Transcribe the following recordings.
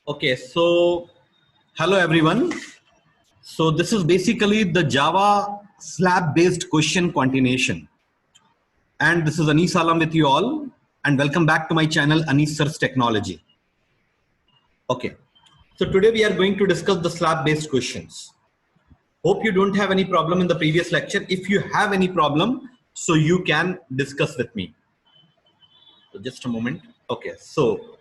Okay, so hello everyone. So this is basically the Java slab-based question continuation. And this is Anis Alam with you all. And welcome back to my channel, Anis Search Technology. Okay, so today we are going to discuss the slab-based questions. Hope you don't have any problem in the previous lecture. If you have any problem, so you can discuss with me. So just a moment. Okay, so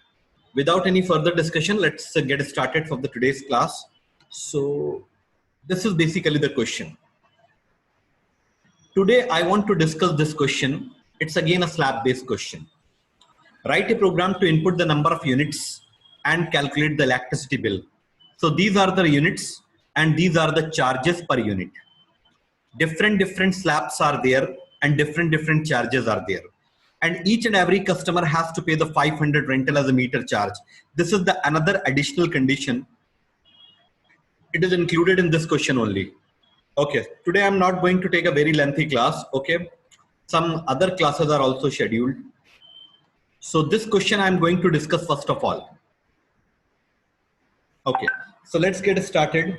without any further discussion, let's get started for the today's class. So this is basically the question. Today I want to discuss this question. It's again a slab-based question. Write a program to input the number of units and calculate the electricity bill. So these are the units and these are the charges per unit. Different slabs are there and different charges are there. And each and every customer has to pay the 500 rental as a meter charge. This is the another additional condition. It is included in this question only. Okay, today I'm not going to take a very lengthy class. Okay, some other classes are also scheduled. So this question I'm going to discuss first of all. Okay, so let's get started.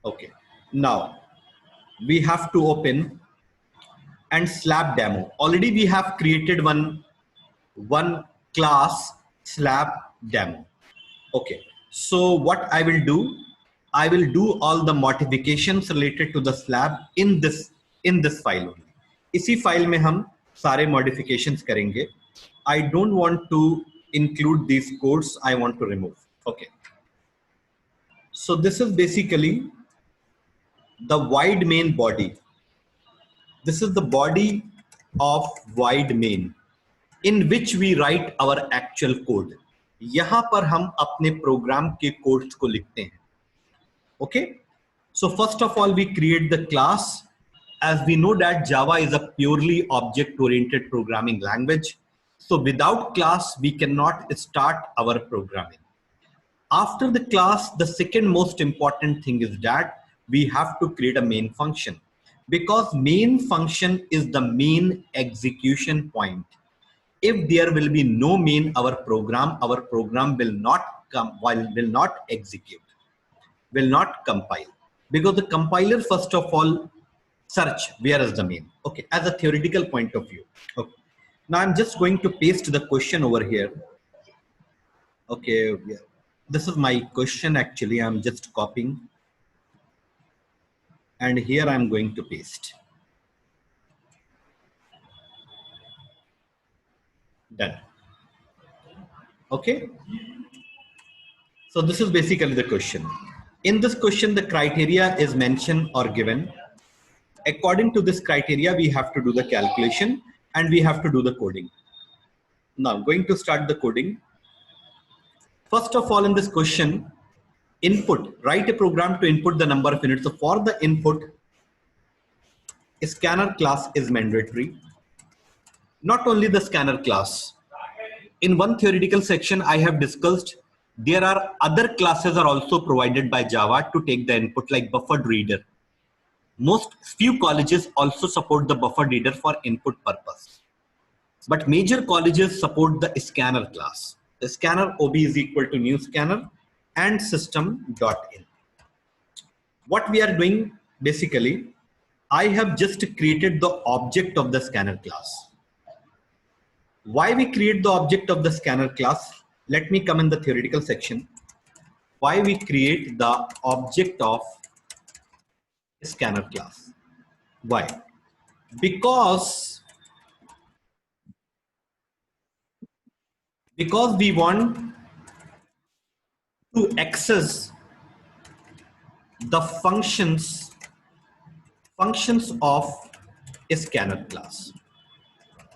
Okay, now we have to open and slab demo. Already we have created one class slab demo. Okay, so what I will do all the modifications related to the slab in this file only. इसी file में हम सारे modifications करेंगे. I don't want to include these codes. I want to remove. Okay. So this is basically the void main body. This is the body of void main in which we write our actual code. यहाँ पर हम अपने program के codes को लिखते हैं. Okay. So first of all, we create the class. As we know that Java is a purely object-oriented programming language. So without class, we cannot start our programming. After the class, the second most important thing is that we have to create a main function, because main function is the main execution point. If there will be no main, our program will not execute, will not compile, because the compiler first of all search where is the main. Okay, as a theoretical point of view. Okay, now I'm just going to paste the question over here. Okay, this is my question. Actually, I'm just copying and here I'm going to paste. Done. Okay, so this is basically the question. In this question, the criteria is mentioned or given. According to this criteria, we have to do the calculation and we have to do the coding. Now I'm going to start the coding. First of all, in this question, input, write a program to input the number of units. So for the input, scanner class is mandatory. Not only the scanner class. In one theoretical section, I have discussed there are other classes are also provided by Java to take the input, like buffered reader. Most few colleges also support the buffered reader for input purpose. But major colleges support the scanner class. The scanner OB is equal to new scanner and system.in. What we are doing basically, I have just created the object of the scanner class. Why we create the object of the scanner class? Let me come in the theoretical section. Why we create the object of scanner class? Why? Because we want to access the functions of a scanner class.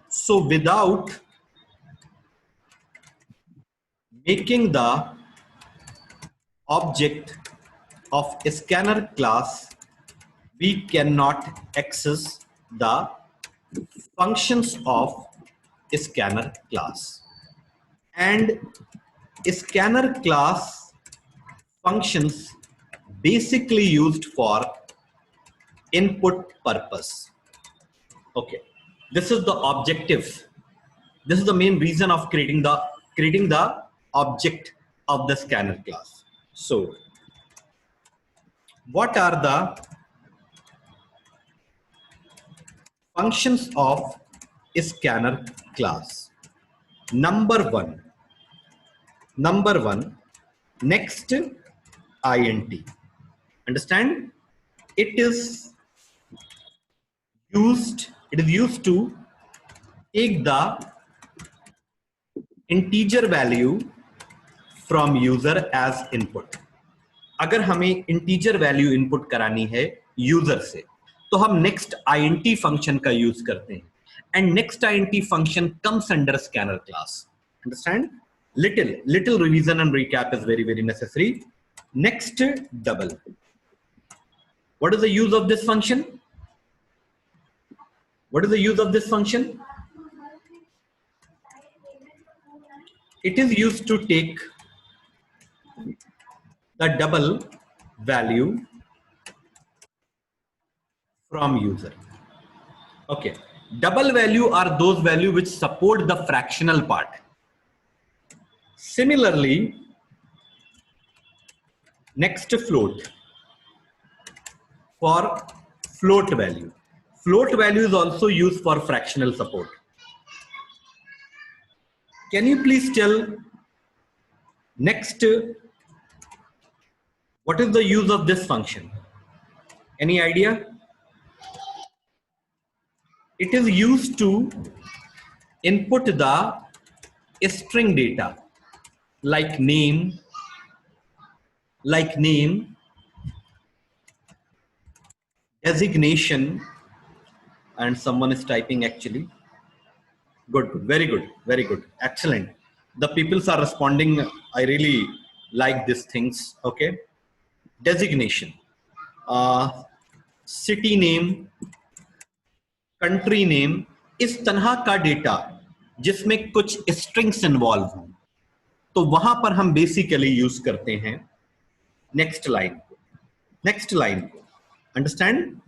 So without making the object of a scanner class, we cannot access the functions of a scanner class. And a scanner class functions basically used for input purpose. Okay, this is the objective. This is the main reason of creating the creating the object of the scanner class. So what are the functions of a scanner class? Number one, next int. Understand? It is used to take the integer value from user as input. अगर हमें integer value input करानी है user से, तो हम next int function का use करते हैं. And next int function comes under scanner class. Understand? Little revision and recap is very, very necessary. Next double. What is the use of this function? What is the use of this function? It is used to take the double value from user. Okay. Double value are those values which support the fractional part. Similarly, next float. For float value. Float value is also used for fractional support. Can you please tell next what is the use of this function? Any idea? It is used to input the string data like name, designation, and someone is typing actually. Good, very good, very good, excellent. The peoples are responding. I really like these things. Okay, designation, city name, country name, इस तरह का data जिसमें कुछ strings involve हों, तो वहां पर हम बेसिकली यूज करते हैं नेक्स्ट लाइन को. अंडरस्टैंड?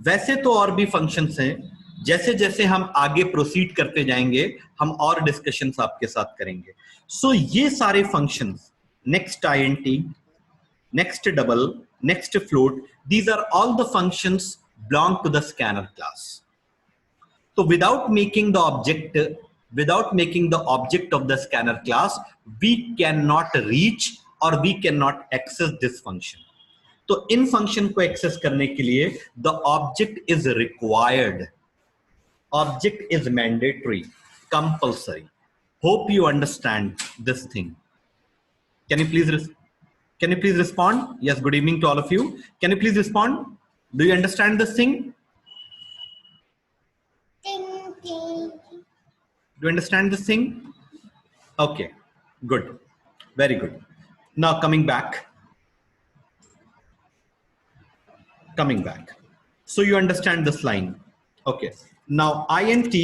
वैसे तो और भी फंक्शंस हैं, जैसे जैसे हम आगे प्रोसीड करते जाएंगे हम और डिस्कशंस आपके साथ करेंगे. सो ये सारे functions, next int, next double, next float, these are all the functions belong to the scanner class. So without making the object of the scanner class, we cannot reach or we cannot access this function. तो इन function को access करने के लिए the object is required, object is mandatory, compulsory. Hope you understand this thing. Can you please respond? Yes, good evening to all of you. Can you please respond? Do you understand this thing? Do you understand this thing? Okay, good, very good. Now coming back. So you understand this line. Okay, now int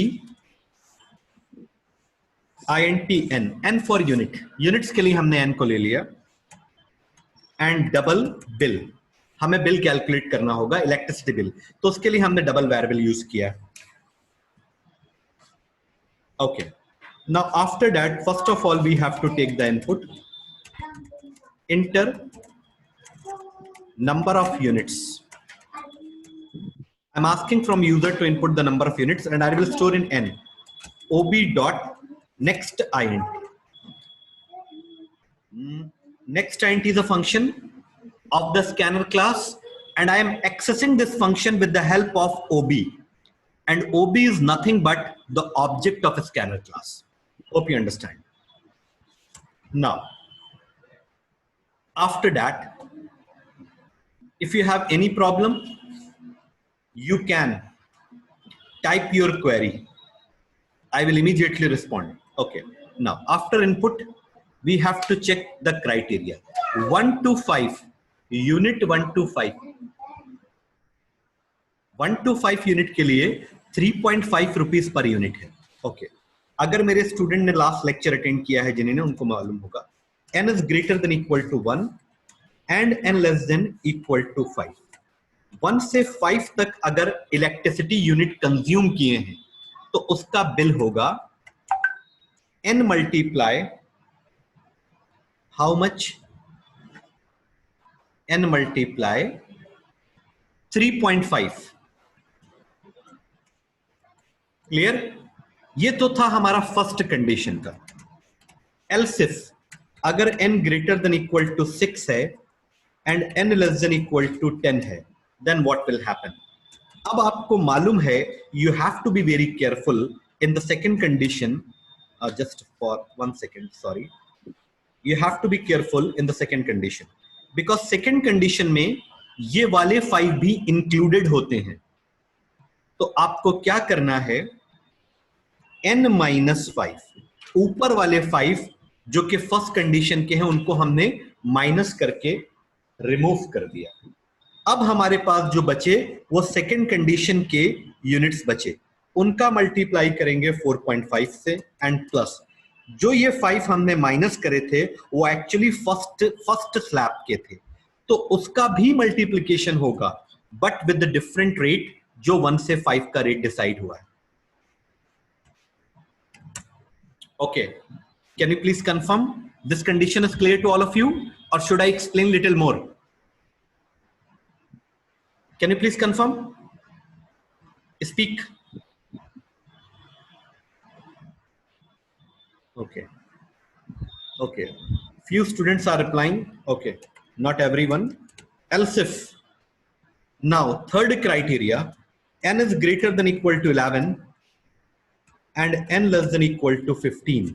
n for units के लिए हमने n को ले लिया, and double bill, हमें bill calculate करना होगा, electricity bill, तो उसके लिए हमने डबल वेरिएबल यूज किया. Okay, now after that, first of all we have to take the input, enter number of units. I'm asking from user to input the number of units, and I will store in n ob dot next int. Next int is a function of the scanner class, and I am accessing this function with the help of ob, and ob is nothing but the object of a scanner class. Hope you understand. Now after that, if you have any problem, you can type your query. I will immediately respond. Okay, now after input we have to check the criteria. 1 to 5 unit, 1 to 5 unit के लिए 3.5 rupees per unit है. Okay, अगर मेरे student ने last lecture attend किया है, जिन्हें उनको मालूम होगा, n is greater than equal to 1 and n less than equal to 5. 1 से 5 तक अगर इलेक्ट्रिसिटी यूनिट कंज्यूम किए हैं तो उसका बिल होगा n multiply how much n multiply 3.5। Clear? ये तो था हमारा फर्स्ट कंडीशन का। एल्स इफ अगर n greater than equal to 6 है and n less than equal to 10 है, देन व्हाट विल हैपन? अब आपको मालूम है, you have to be very careful in the second condition. Just for 1 second, sorry, you have to be careful in the second condition because second condition में ये वाले 5 भी included होते हैं। तो आपको क्या करना है, n-5 ऊपर वाले 5 जो कि फर्स्ट कंडीशन के हैं उनको हमने माइनस करके रिमूव कर दिया। अब हमारे पास जो बचे वो सेकंड कंडीशन के यूनिट्स बचे, उनका मल्टीप्लाई करेंगे 4.5 से एंड प्लस जो ये 5 हमने माइनस करे थे वो एक्चुअली फर्स्ट स्लैब के थे, तो उसका भी मल्टीप्लिकेशन होगा but with the different rate जो 1 से 5 का रेट डिसाइड हुआ है। Okay, can you please confirm this condition is clear to all of you और should I explain little more? Can you please confirm? Speak. Okay, few students are replying. Okay, not everyone. Else if now third criteria, n is greater than equal to 11 and n less than equal to 15.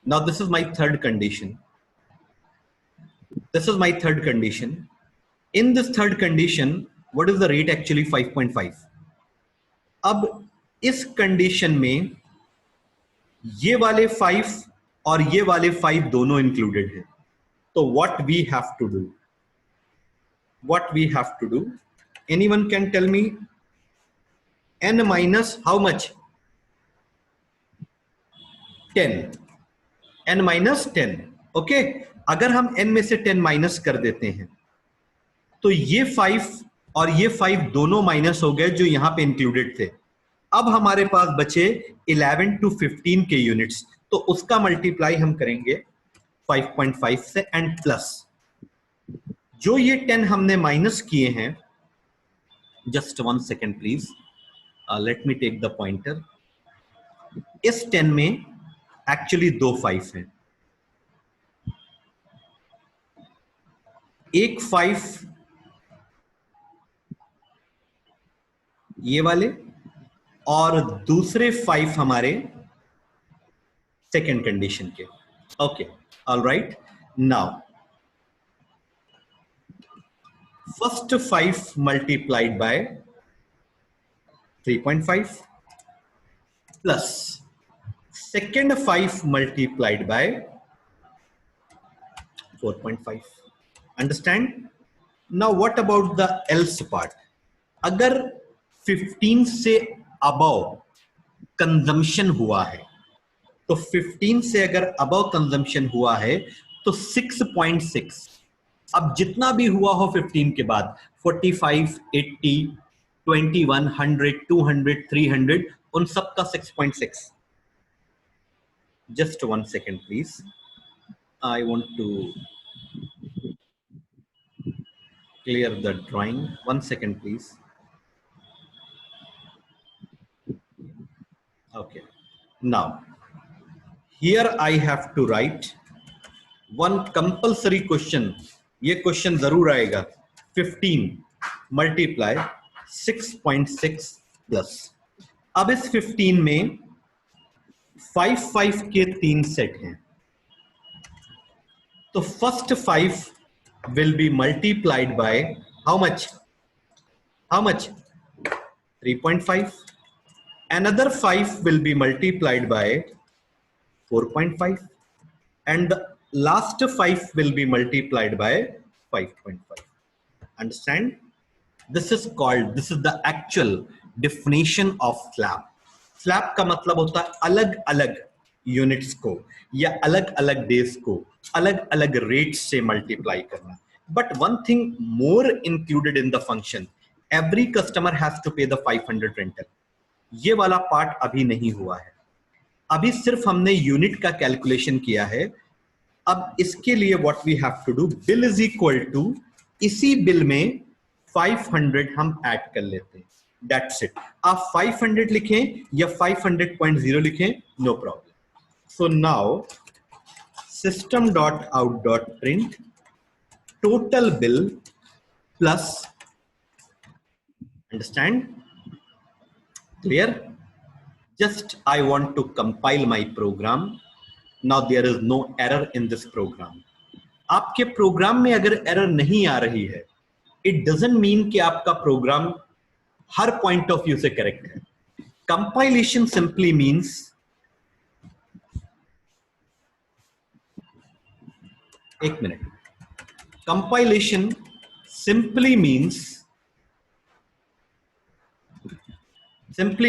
Now this is my third condition. This is my third condition. In this third condition, what is the rate actually? 5.5. अब इस condition में ये वाले 5 और ये वाले 5 दोनों included हैं, तो what we have to do? What we have to do? Anyone can tell me? n minus how much? 10। n minus 10। Okay, अगर हम n में से 10 माइनस कर देते हैं तो ये 5 और ये 5 दोनों माइनस हो गए जो यहां पे इंक्लूडेड थे। अब हमारे पास बचे 11 to 15 के यूनिट्स, तो उसका मल्टीप्लाई हम करेंगे 5.5 से एंड प्लस जो ये 10 हमने माइनस किए हैं। Just 1 second please, let me take the pointer. इस 10 में एक्चुअली 2 5 हैं, एक 5 ये वाले और दूसरे 5 हमारे सेकेंड कंडीशन के। Okay, alright. Now first 5 multiplied by 3.5 plus second 5 multiplied by 4.5। Understand? Now what about the L's part? अगर 15 से अबव कंजम्पशन हुआ है, तो 15 से अगर अबव कंजम्पशन हुआ है तो 6.6, अब जितना भी हुआ हो 15 के बाद 45, 80, 21, 100, 200, 300, उन सब का 6.6। Just 1 second please, I want to clear the drawing. 1 second please. Okay, now here I have to write one compulsory question. ये क्वेश्चन जरूर आएगा। 15 मल्टीप्लाई 6.6 प्लस। अब इस 15 में 5 के 3 सेट हैं, तो first 5 will be multiplied by how much? How much? 3.5. Another 5 will be multiplied by 4.5 and the last 5 will be multiplied by 5.5. Understand? This is the actual definition of slab. Slab का मतलब होता है अलग अलग units को या अलग अलग डेज को अलग अलग रेट्स से मल्टीप्लाई करना। But one thing more included in the function, every customer has to pay the 500 rental. ये वाला पार्ट अभी नहीं हुआ है, अभी सिर्फ हमने यूनिट का कैलकुलेशन किया है। अब इसके लिए what we have to do, bill is equal to, इसी बिल में 500 हम ऐड कर लेते हैं, दैट्स इट। आप 500 लिखें या 500.0 लिखें, no problem. So now system.out.print total bill plus, understand, clear? Just I want to compile my program. Now there is no error in this program. आपके प्रोग्राम में अगर एरर नहीं आ रही है, इट डजंट मीन कि आपका प्रोग्राम हर point of view से करेक्ट है। कंपाइलेशन सिंपली मीन्स, एक मिनट, compilation simply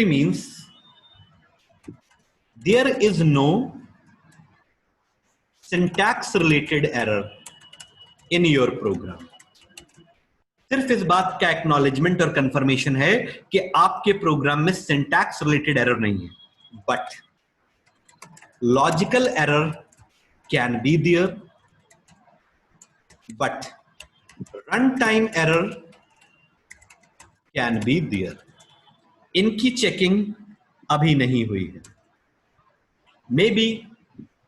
means there is no syntax related error in your program. सिर्फ इस बात का एक्नॉलेजमेंट और कंफर्मेशन है कि आपके प्रोग्राम में सिंटैक्स रिलेटेड एरर नहीं है, but logical error can be there, but run time error can be there. इनकी चेकिंग अभी नहीं हुई है। मे बी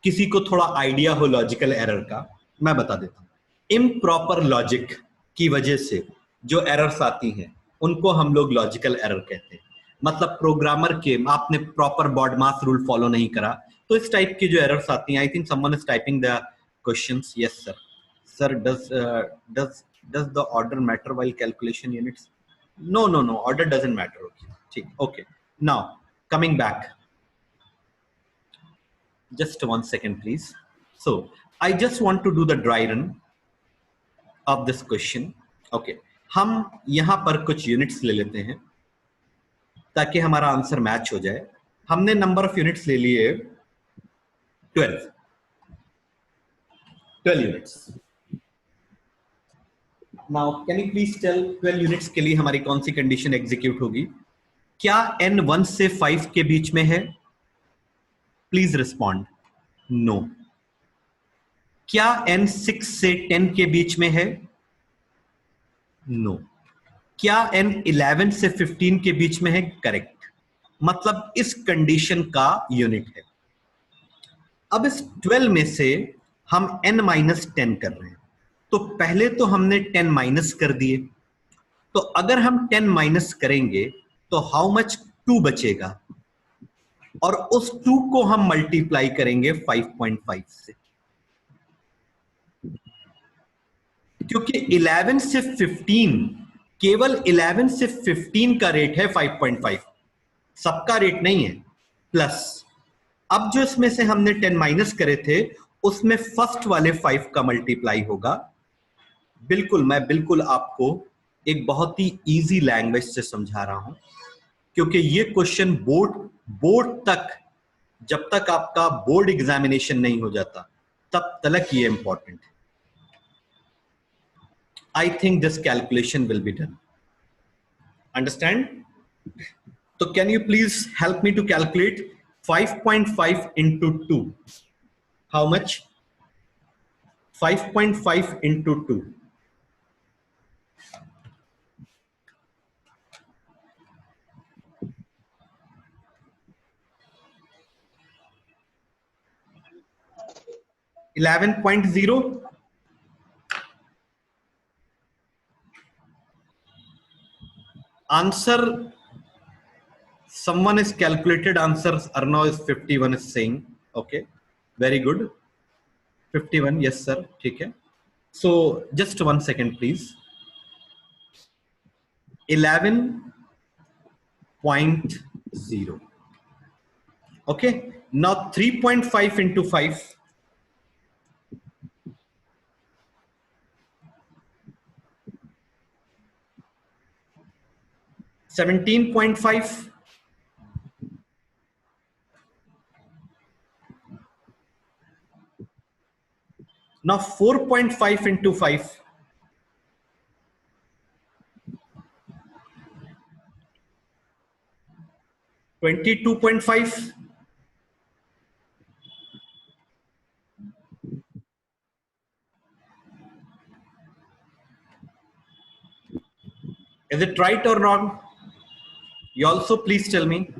किसी को थोड़ा आइडिया हो लॉजिकल एरर का, मैं बता देता हूं। इम्प्रॉपर लॉजिक की वजह से जो एरर्स आती हैं उनको हम लोग लॉजिकल एरर कहते हैं। मतलब प्रोग्रामर के, आपने प्रॉपर बॉडमास रूल फॉलो नहीं करा, तो इस टाइप की जो एरर्स आती हैं, I think someone is typing the questions. Yes sir. Sir does the order matter while calculation units? No no no, order doesn't matter. Okay, ठीक, okay. Now coming back, just 1 second please. So I just want to do the dry run of this question. Okay, हम यहां पर कुछ units ले लेते हैं ताकि हमारा आंसर मैच हो जाए। हमने नंबर ऑफ यूनिट्स ले लिए 12 units. Now can you please tell 12 units के लिए हमारी कौन सी कंडीशन एग्जीक्यूट होगी? क्या n 1 से 5 के बीच में है? Please respond. नो। क्या n 6 से 10 के बीच में है? नो। क्या n 11 से 15 के बीच में है? करेक्ट। मतलब इस कंडीशन का यूनिट है। अब इस 12 में से हम n माइनस 10 कर रहे हैं, तो पहले तो हमने 10 माइनस कर दिए, तो अगर हम 10 माइनस करेंगे तो हाउ मच 2 बचेगा, और उस 2 को हम मल्टीप्लाई करेंगे 5.5 से, क्योंकि 11 से 15, केवल 11 से 15 का रेट है 5.5, सबका रेट नहीं है। प्लस अब जो इसमें से हमने 10 माइनस करे थे उसमें फर्स्ट वाले 5 का मल्टीप्लाई होगा। बिल्कुल, मैं बिल्कुल आपको एक बहुत ही इजी लैंग्वेज से समझा रहा हूं, क्योंकि ये क्वेश्चन बोर्ड तक, जब तक आपका बोर्ड एग्जामिनेशन नहीं हो जाता तब तक ये इंपॉर्टेंट है। I think this calculation will be done. Understand? So can you please help me to calculate 5.5 into 2? How much? 5.5 into 2. $11.0. Answer, someone is calculated answer. Arnav is 51 is saying. Okay, very good. 51, yes sir. Okay. So just 1 second please. 11.0. Okay, now 3.5 into 5. 17.5. Now 4.5 into 5. 22.5. Is it right or wrong? You also please tell me.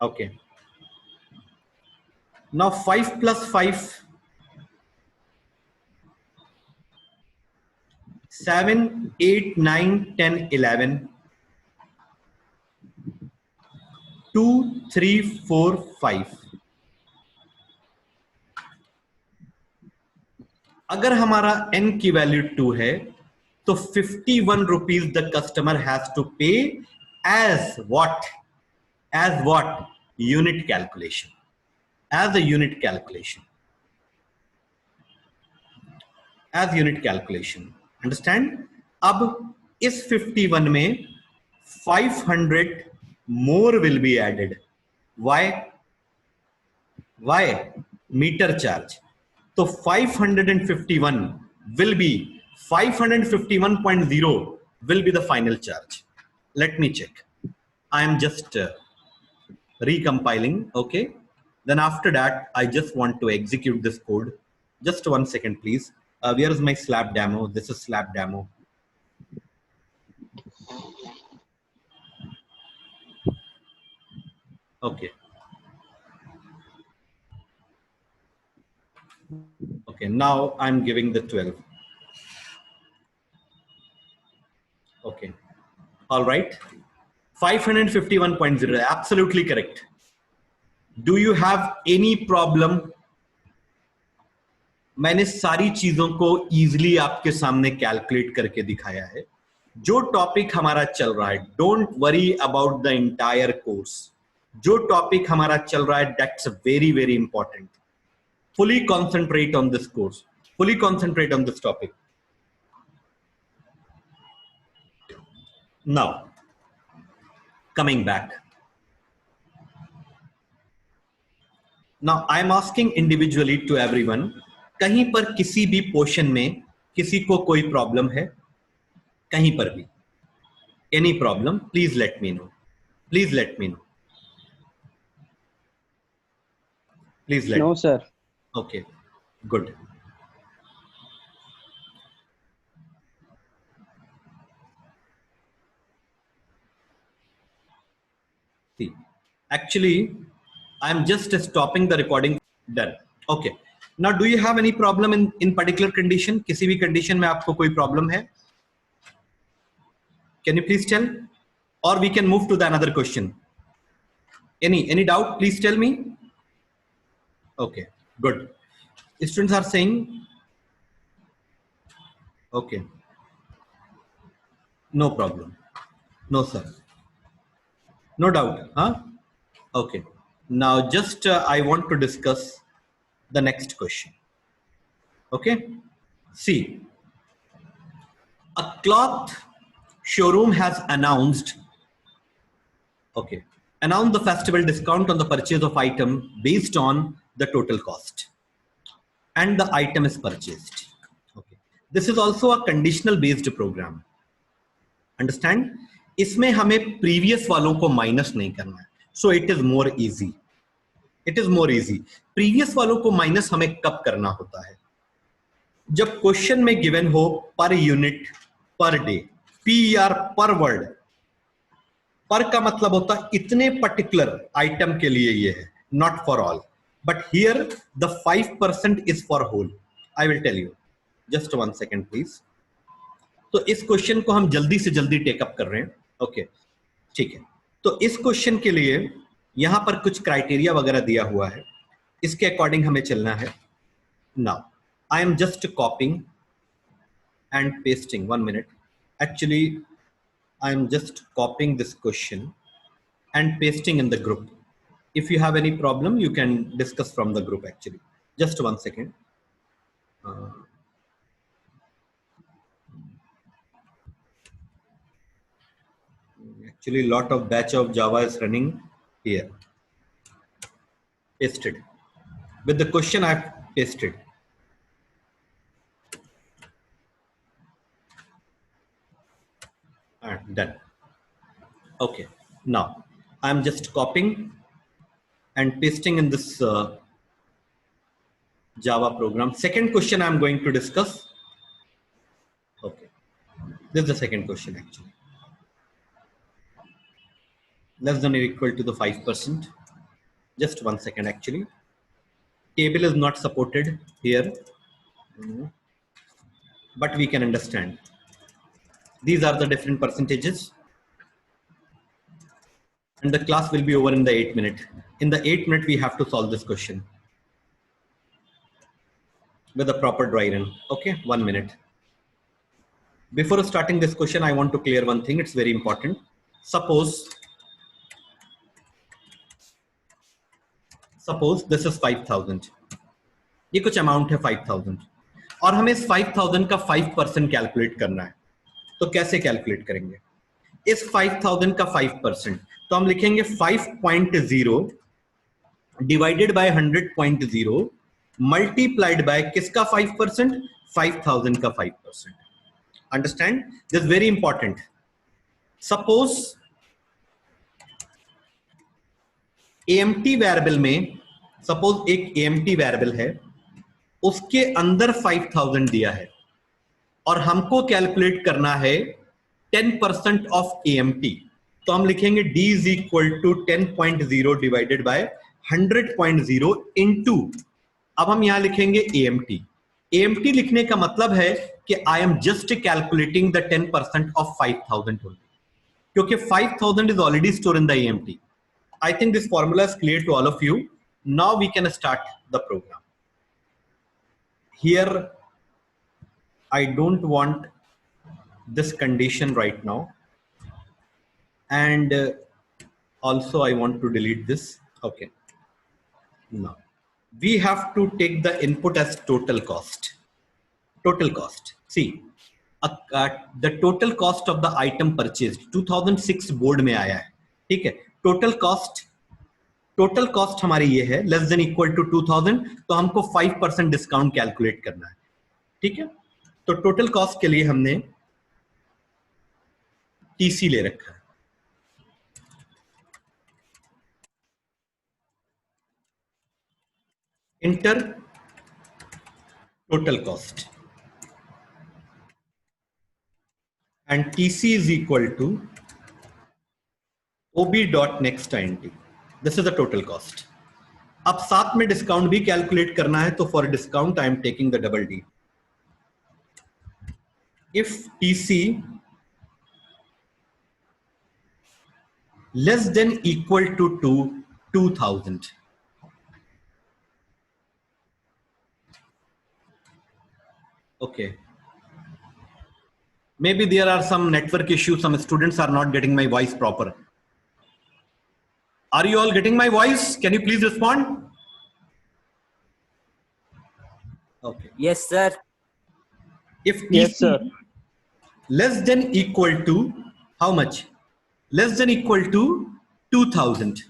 Okay. Now 5 plus 5, 7, 8, 9, 10, 11, 2, 3, 4, 5. अगर हमारा n की value 2 है तो 51 rupees the customer has to pay as what unit calculation, as a unit calculation understand. अब इस 51 में 500 more will be added. Why meter charge. तो 551 will be 551.0 will be the final charge. Let me check. I am just recompiling. Okay. Then after that, I just want to execute this code. Just 1 second, please. Where is my slab demo? This is slab demo. Okay. Okay. Now I'm giving the 12. Okay. All right. 551.0. Absolutely correct. Do you have any problem? मैंने सारी चीजों को easily आपके सामने calculate करके दिखाया है। जो टॉपिक हमारा चल रहा है, don't worry about the entire course. जो टॉपिक हमारा चल रहा है, that's very very important. Fully concentrate on this course, fully concentrate on this topic. Now coming back, now I am asking individually to everyone, कहीं पर किसी भी portion में किसी को कोई प्रॉब्लम है? कहीं पर भी any problem? Please let me know, please let me know, please let. No sir. Okay, good. See, actually I am just stopping the recording. Done. Okay. Now do you have any problem in particular condition? किसी भी condition में आपको कोई problem है? Can you please tell? Or we can move to the another question. Any doubt? Please tell me. Okay, good. Students are saying okay. No problem. No sir. No doubt. Huh? Okay. Now just I want to discuss the next question. Okay. See, a cloth showroom has announced the festival discount on the purchase of item based on the total cost, and the item is purchased. Okay, this is also a conditional based program. Understand? इसमें हमें previous वालों को minus नहीं करना है, so it is more easy. It is more easy. previous वालों को minus हमें कब करना होता है? जब क्वेश्चन में गिवन हो per unit, per day, PER पर वर्ड। पर का मतलब होता है इतने पर्टिकुलर आइटम के लिए ये है, not for all. But here the 5% is for whole. I will tell you, just 1 second please. तो इस क्वेश्चन को हम जल्दी से जल्दी टेकअप कर रहे हैं। ओके, ठीक है। तो इस क्वेश्चन के लिए यहां पर कुछ क्राइटेरिया वगैरह दिया हुआ है, इसके अकॉर्डिंग हमें चलना है। Now I am just copying and pasting. 1 minute. Actually I am just copying this question and pasting in the group. If you have any problem, you can discuss from the group actually. Just 1 second. Actually, lot of batch of Java is running here. Pasted. With the question I have pasted. And done. Okay, now I'm just copying and pasting in this Java program. Second question I'm going to discuss. Okay, This is the second question actually. Less than or equal to the 5%. Just 1 second actually. Table is not supported here, but we can understand. These are the different percentages. And the class will be over in the 8 minutes. In the 8 minutes, we have to solve this question with a proper dry run. Okay, 1 minute. Before starting this question, I want to clear one thing. It's very important. Suppose this is 5,000. ये कुछ amount है 5,000 और हमें इस 5,000 का 5% calculate करना है. तो कैसे कैलकुलेट करेंगे इस 5,000 का 5%? तो हम लिखेंगे 5.0 डिवाइडेड बाय 100.0 मल्टीप्लाइड बाय किसका 5%? 5,000 का 5%. Understand this very important. Suppose AMT variable में, सपोज एक एएमटी वेरिएबल है, उसके अंदर 5,000 दिया है और हमको कैलकुलेट करना है 10% ऑफ एएमटी. तो हम लिखेंगे d is equal to 10.0 divided by 100.0 into, अब हम यहां लिखेंगे एएमटी. एएमटी लिखने का मतलब है कि I am just calculating the 10% of 5,000 only, क्योंकि 5,000 is already store in the AMT. I think this formula is clear to all of you. Now we can start the program. Here, I don't want this condition right now. And also I want to delete this. Okay. Now, we have to take the input as total cost. Total cost. See, the total cost of the item purchased 2006 board में आया है. ठीक है. Total cost हमारी ये है less than equal to 2000. तो हमको 5% डिस्काउंट कैलकुलेट करना है. ठीक है. तो टोटल कॉस्ट के लिए हमने टीसी ले रखा है. Enter total cost and TC is equal to ob.nextInt. This is the total cost. अब साथ में डिस्काउंट भी कैलकुलेट करना है, तो for discount I am taking the double D. If TC less than equal to 2,000, okay, maybe there are some network issues, some students are not getting my voice proper. Are you all getting my voice? Can you please respond? Okay. Yes, sir. If TC Yes, sir. less than equal to how much? Less than equal to 2,000.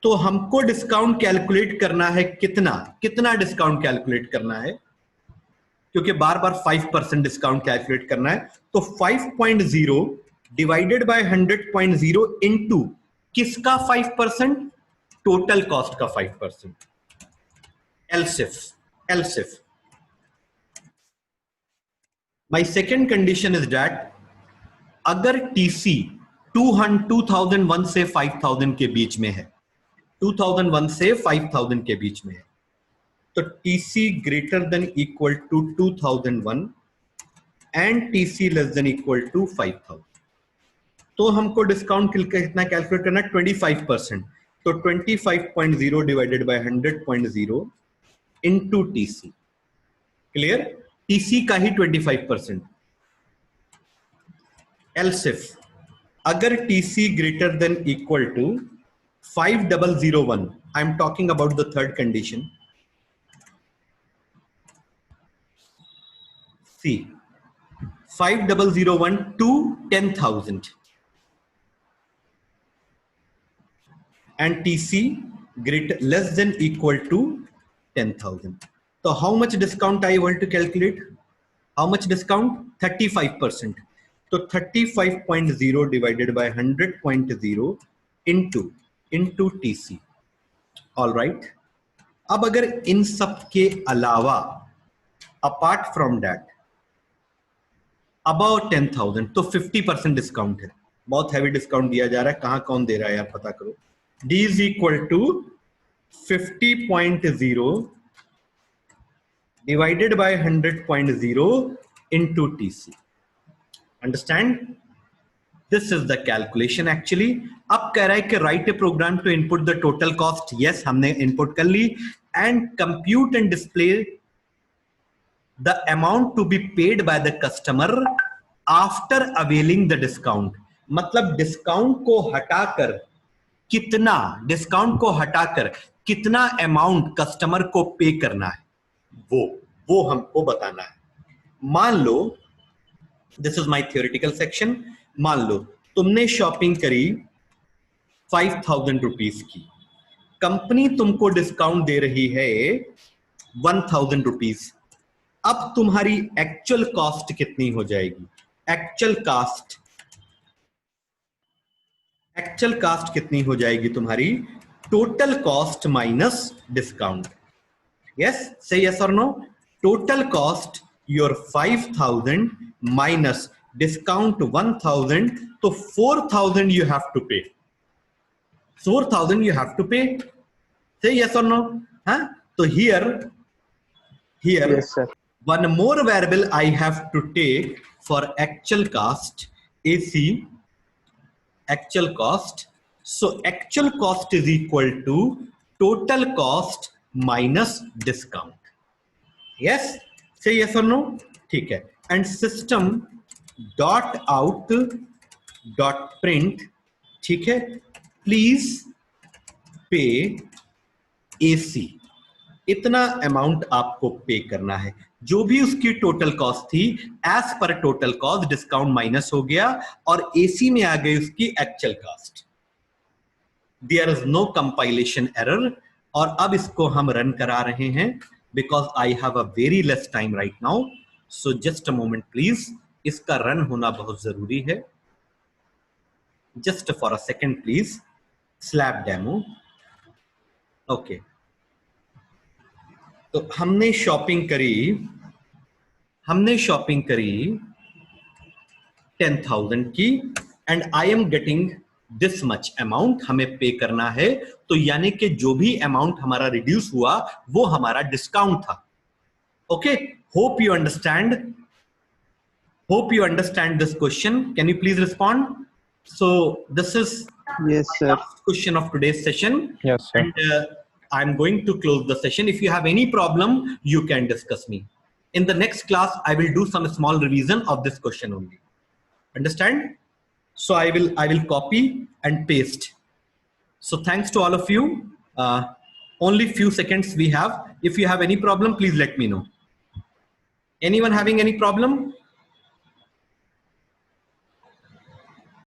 तो हमको discount calculate करना है कितना discount calculate करना है, क्योंकि बार बार 5% discount calculate करना है. तो 5.0 डिवाइडेड बाय 100.0 इनटू किसका 5%? टोटल कॉस्ट का 5%. Elsif my second condition is that अगर टीसी 2001 से 5,000 के बीच में है, 2001 से 5,000 के बीच में है, तो TC greater than equal to 2001 and TC less than equal to 5,000. तो हमको डिस्काउंट कितना कैलकुलेट करना है? 25%. तो 25.0 divided by 100.0 into TC. Clear? TC का ही 25%. एलसिफ अगर TC greater than equal to 5,001, I am talking about the third condition. See 5,001 to 10,000 and TC greater less than equal to 10,000. So how much discount I want to calculate? How much discount? 35%. So 35.0 divided by 100.0 into TC. All right. अब अगर इन सब के अलावा apart from that about 10,000 तो 50% discount है, बहुत heavy discount दिया जा रहा है, कहां कौन दे रहा है यार पता करो। D is equal to 50.0 divided by 100.0 into TC. Understand? This is the calculation actually. अब कह रहा है कि write a program to input the total cost. Yes, हमने input कर ली, and compute and display the amount to be paid by the customer after availing the discount. मतलब discount को हटाकर कितना, डिस्काउंट को हटाकर कितना अमाउंट कस्टमर को पे करना है, वो हमको बताना है। मान लो this is my theoretical section, मान लो तुमने शॉपिंग करी 5,000 रुपीज की, कंपनी तुमको डिस्काउंट दे रही है 1,000 रुपीज। अब तुम्हारी एक्चुअल कॉस्ट कितनी हो जाएगी? एक्चुअल कास्ट कितनी हो जाएगी तुम्हारी? Total cost minus discount. Yes, से यस और no? Total cost your 5,000 minus discount 1,000, तो 4,000 you have to pay. 4,000 you have to pay. Say yes or no? Huh? So here yes, sir. One more variable I have to take for actual cost, AC, actual cost. So actual cost is equal to total cost minus discount. Yes? Say yes or no? ठीक है. And system dot out dot print, ठीक है, please pay AC, इतना amount आपको पे करना है। जो भी उसकी टोटल कॉस्ट थी, एज पर टोटल कॉस्ट डिस्काउंट माइनस हो गया और AC में आ गई उसकी actual cost. There is no compilation error. और अब इसको हम रन करा रहे हैं because I have a very less time right now, so just a moment please. इसका रन होना बहुत जरूरी है, just for a second please. Slab demo, okay. तो हमने शॉपिंग करी 10,000 की, and I am getting this much amount हमें पे करना है। तो यानी कि जो भी अमाउंट हमारा रिड्यूस हुआ वो हमारा डिस्काउंट था। Okay, hope you understand this question. Can you please respond? So this is Yes, sir. last question of today's session. Yes, sir. And I'm going to close the session. If you have any problem, you can discuss me. In the next class, I will do some small revision of this question only. Understand? So I will copy and paste. So thanks to all of you. Only few seconds we have. If you have any problem, please let me know. Anyone having any problem?